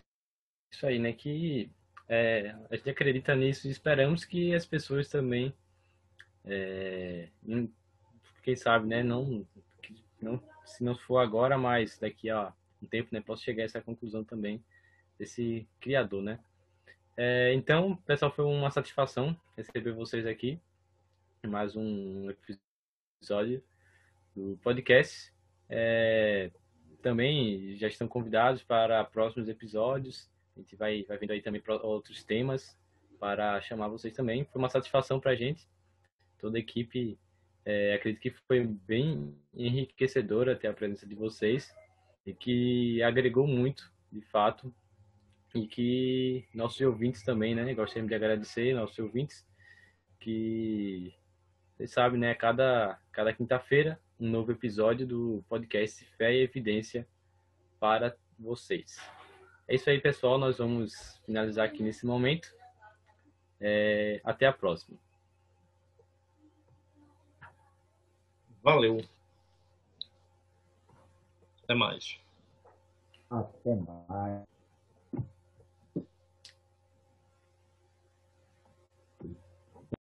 isso aí, né? Que a gente acredita nisso e esperamos que as pessoas também, quem sabe, né? Não, se não for agora, mas daqui a um tempo, né? Posso chegar a essa conclusão também desse criador, né? Então, pessoal, foi uma satisfação receber vocês aqui em mais um episódio do podcast. Também já estão convidados para próximos episódios. A gente vai vendo aí também outros temas para chamar vocês também. Foi uma satisfação para a gente. Toda a equipe, acredito que foi bem enriquecedora ter a presença de vocês e que agregou muito, de fato, e que nossos ouvintes também, né? Gostaríamos de agradecer nossos ouvintes, que vocês sabem, né? Cada quinta-feira, um novo episódio do podcast Fé e Evidência para vocês. É isso aí, pessoal. Nós vamos finalizar aqui nesse momento. Até a próxima. Valeu. Até mais. Até mais.